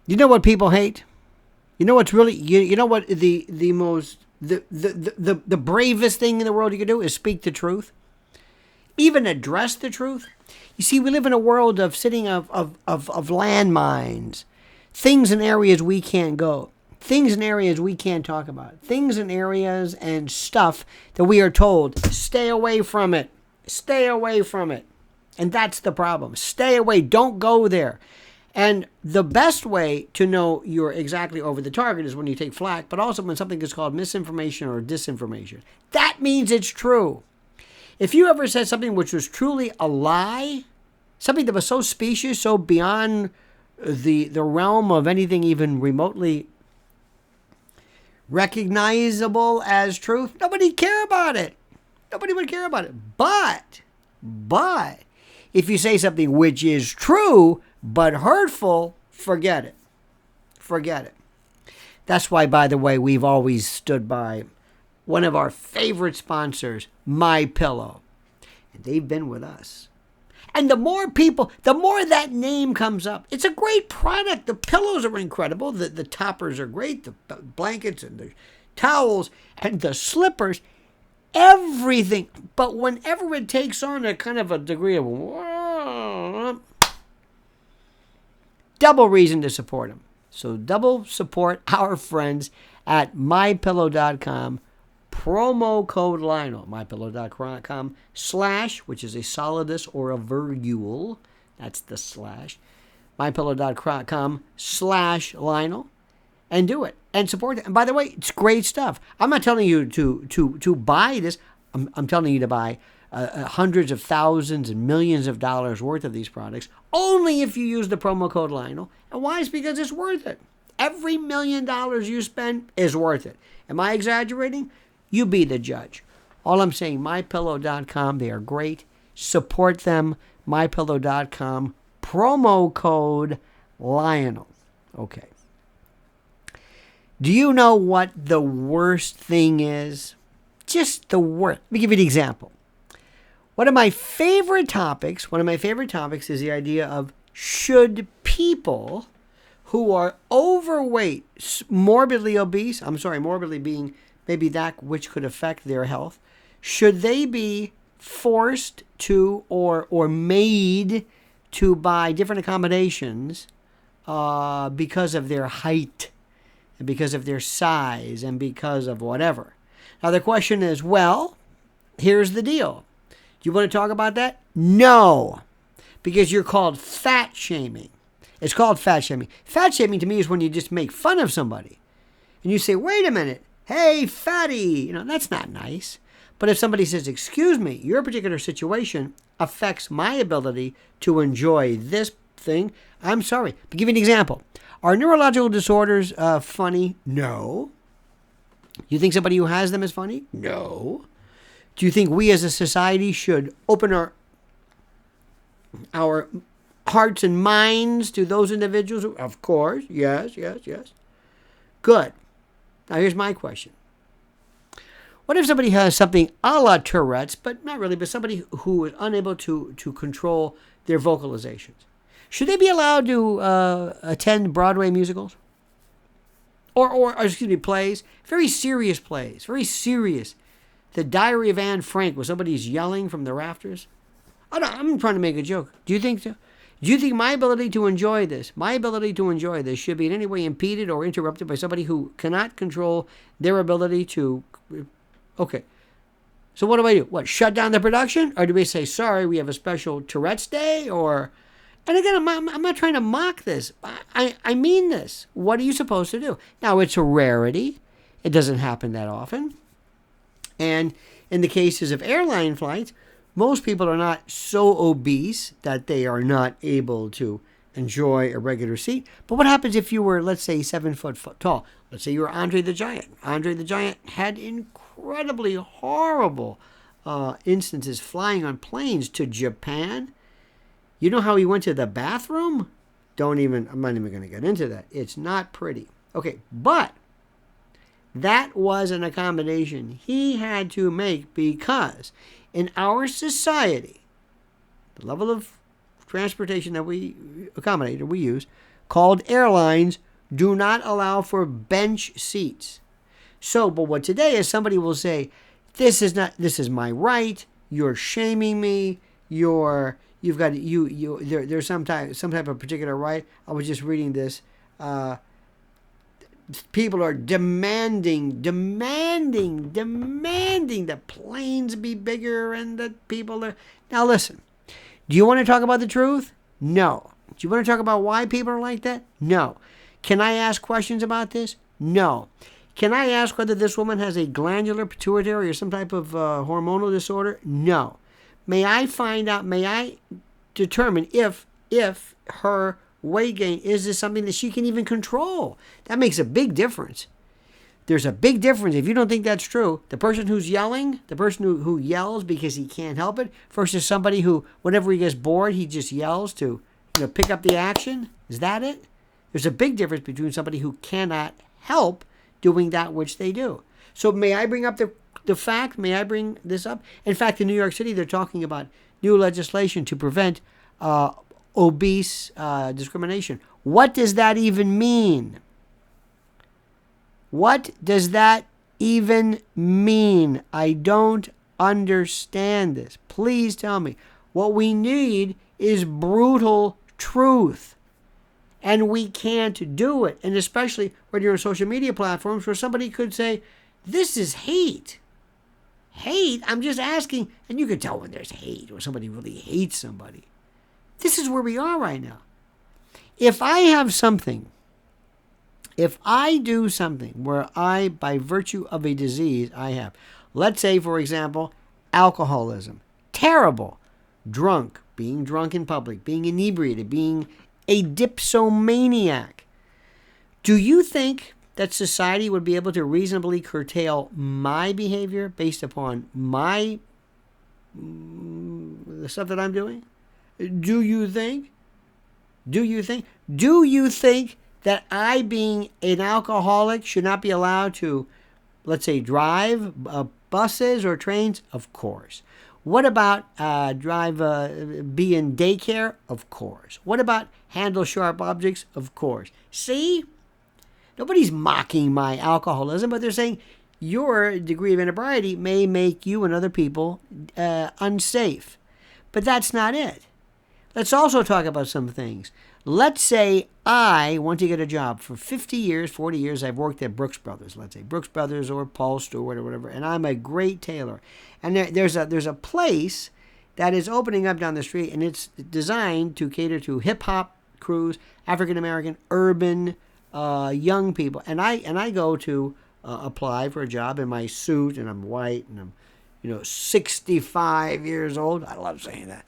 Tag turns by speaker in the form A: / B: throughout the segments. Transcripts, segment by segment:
A: You know what people hate? You know what's really, you know what the most, the bravest thing in the world you can do is speak the truth? Even address the truth? You see, we live in a world of sitting of landmines, things in areas we can't go, things in areas we can't talk about, things in areas and stuff that we are told, stay away from it, stay away from it. And that's the problem. Stay away, don't go there. And the best way to know you're exactly over the target is when you take flack, but also when something is called misinformation or disinformation. That means it's true. If you ever said something which was truly a lie, something that was so specious, so beyond the realm of anything even remotely recognizable as truth, nobody'd care about it. Nobody would care about it. But if you say something which is true but hurtful, forget it. Forget it. That's why, by the way, we've always stood by one of our favorite sponsors, MyPillow. And they've been with us. And the more people, the more that name comes up. It's a great product. The pillows are incredible. The toppers are great. The blankets and the towels and the slippers. Everything. But whenever it takes on a kind of a degree of double reason to support them. So double support our friends at MyPillow.com. Promo code Lionel, mypillow.com / which is a solidus or a virgule. That's the /. mypillow.com / Lionel. And do it. And support it. And by the way, it's great stuff. I'm not telling you to buy this. I'm telling you to buy hundreds of thousands and millions of dollars worth of these products only if you use the promo code Lionel. And why? It's because it's worth it. Every $1 million you spend is worth it. Am I exaggerating? You be the judge. All I'm saying, mypillow.com, they are great. Support them. mypillow.com, promo code Lionel. Okay. Do you know what the worst thing is? Just the worst. Let me give you an example. One of my favorite topics is the idea of should people who are overweight, morbidly obese, morbidly being maybe that which could affect their health, should they be forced to or made to buy different accommodations because of their height and because of their size and because of whatever? Now the question is, well, here's the deal. Do you want to talk about that? No, because you're called fat shaming. It's called fat shaming. Fat shaming to me is when you just make fun of somebody and you say, wait a minute, hey, fatty, that's not nice. But if somebody says, excuse me, your particular situation affects my ability to enjoy this thing, I'm sorry. But give you an example. Are neurological disorders funny? No. You think somebody who has them is funny? No. Do you think we as a society should open our hearts and minds to those individuals? Of course. Yes. Good. Now here's my question. What if somebody has something a la Tourette's, but not really, but somebody who is unable to control their vocalizations? Should they be allowed to attend Broadway musicals? Or plays? Very serious plays. Very serious. The Diary of Anne Frank, where somebody's yelling from the rafters. I'm trying to make a joke. Do you think so? Do you think my ability to enjoy this should be in any way impeded or interrupted by somebody who cannot control their ability to... Okay. So what do I do? What, shut down the production? Or do we say, sorry, we have a special Tourette's Day? Or... And again, I'm not trying to mock this. I mean this. What are you supposed to do? Now, it's a rarity. It doesn't happen that often. And in the cases of airline flights, most people are not so obese that they are not able to enjoy a regular seat. But what happens if you were, let's say, 7 foot tall? Let's say you were Andre the Giant. Andre the Giant had incredibly horrible instances flying on planes to Japan. You know how he went to the bathroom? I'm not even going to get into that. It's not pretty. Okay, but that was an accommodation he had to make because in our society, the level of transportation that we use, called airlines do not allow for bench seats. So, but what today is somebody will say, this is my right, you're shaming me, there's some type of particular right. I was just reading this. People are demanding that planes be bigger and that people are... Now listen, do you want to talk about the truth? No. Do you want to talk about why people are like that? No. Can I ask questions about this? No. Can I ask whether this woman has a glandular pituitary or some type of hormonal disorder? No. May I determine if her weight gain, is this something that she can even control? That makes a big difference. There's a big difference. If you don't think that's true, the person who's yelling, the person who yells because he can't help it, versus somebody who, whenever he gets bored, he just yells to pick up the action. Is that it? There's a big difference between somebody who cannot help doing that which they do. So may I bring up the fact? May I bring this up? In fact, in New York City, they're talking about new legislation to prevent obese discrimination. What does that even mean? What does that even mean? I don't understand this. Please tell me. What we need is brutal truth. And we can't do it. And especially when you're on social media platforms where somebody could say, this is hate. Hate? I'm just asking. And you can tell when there's hate or somebody really hates somebody. This is where we are right now. If I do something where by virtue of a disease I have, let's say, for example, alcoholism, terrible, being drunk in public, being inebriated, being a dipsomaniac, do you think that society would be able to reasonably curtail my behavior based upon the stuff that I'm doing? Do you think that I, being an alcoholic, should not be allowed to, let's say, drive buses or trains? Of course. What about be in daycare? Of course. What about handle sharp objects? Of course. See? Nobody's mocking my alcoholism, but they're saying your degree of inebriety may make you and other people unsafe. But that's not it. Let's also talk about some things. Let's say I want to get a job. For 50 years, 40 years, I've worked at Brooks Brothers, let's say. Brooks Brothers or Pulse or whatever. And I'm a great tailor. And there's a place that is opening up down the street, and it's designed to cater to hip-hop crews, African-American, urban, young people. And I go to apply for a job in my suit, and I'm white, and I'm 65 years old. I love saying that.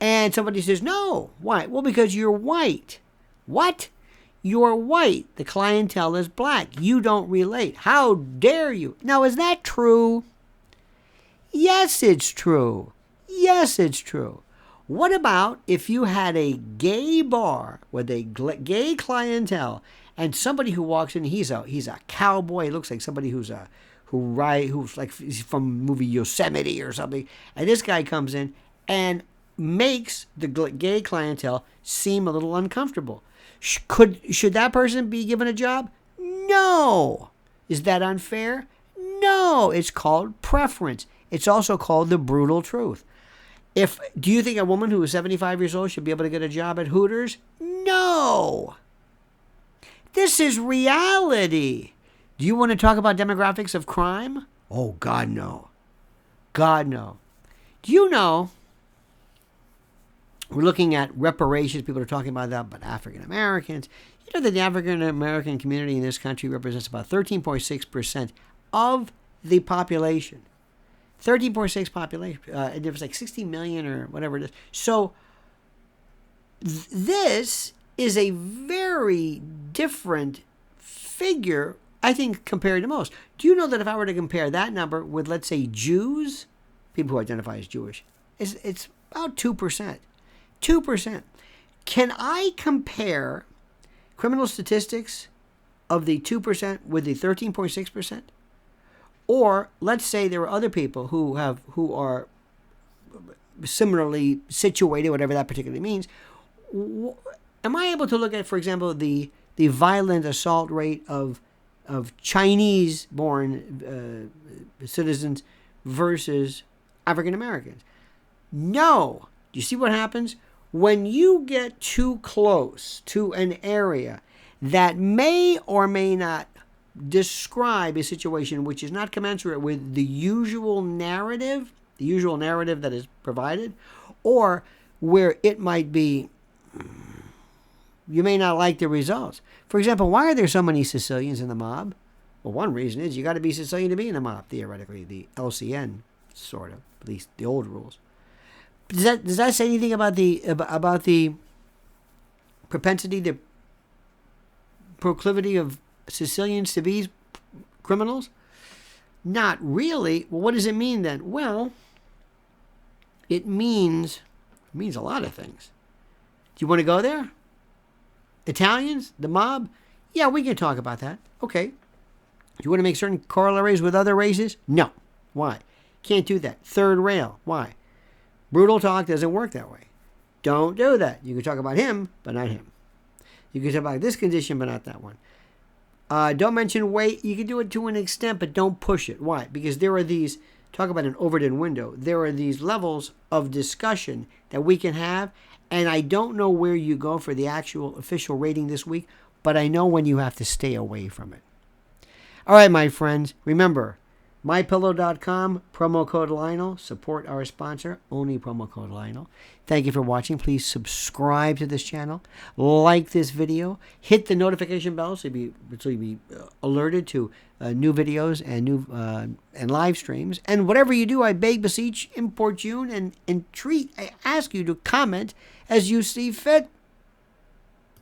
A: And somebody says, no. Why? Well, because you're white. What? You're white. The clientele is black. You don't relate. How dare you? Now, is that true? Yes, it's true. Yes, it's true. What about if you had a gay bar with a gay clientele and somebody who walks in, he's a cowboy. He looks like somebody who's like he's from the movie Yosemite or something. And this guy comes in and makes the gay clientele seem a little uncomfortable. Should that person be given a job? No. Is that unfair? No. It's called preference. It's also called the brutal truth. Do you think a woman who is 75 years old should be able to get a job at Hooters? No. This is reality. Do you want to talk about demographics of crime? Oh, God, no. God, no. Do you know, we're looking at reparations. People are talking about that, but African Americans. You know that the African American community in this country represents about 13.6% of the population. 13.6 population. There was like 60 million or whatever it is. So this is a very different figure, I think, compared to most. Do you know that if I were to compare that number with, let's say, Jews, people who identify as Jewish, it's about 2%. 2%. Can I compare criminal statistics of the 2% with the 13.6%? Or let's say there are other people who are similarly situated, whatever that particularly means. Am am I able to look at, for example, the violent assault rate of Chinese-born citizens versus African Americans? No. Do you see what happens? When you get too close to an area that may or may not describe a situation which is not commensurate with the usual narrative that is provided, or where it might be, you may not like the results. For example, why are there so many Sicilians in the mob? Well, one reason is you got to be Sicilian to be in the mob, theoretically, the LCN, sort of, at least the old rules. Does that say anything about the propensity, the proclivity of Sicilians to be criminals? Not really. Well, what does it mean then? Well, it means a lot of things. Do you want to go there? Italians? The mob? Yeah, we can talk about that. Okay. Do you want to make certain corollaries with other races? No. Why? Can't do that. Third rail. Why? Brutal talk doesn't work that way. Don't do that. You can talk about him, but not him. You can talk about this condition, but not that one. Don't mention weight. You can do it to an extent, but don't push it. Why? Because there are these, talk about an Overton window, there are these levels of discussion that we can have, and I don't know where you go for the actual official rating this week, but I know when you have to stay away from it. All right, my friends, remember, MyPillow.com, promo code Lionel. Support our sponsor, only promo code Lionel. Thank you for watching. Please subscribe to this channel. Like this video. Hit the notification bell so you'll be alerted to new videos and and live streams. And whatever you do, I beg, beseech, importune, and entreat. I ask you to comment as you see fit.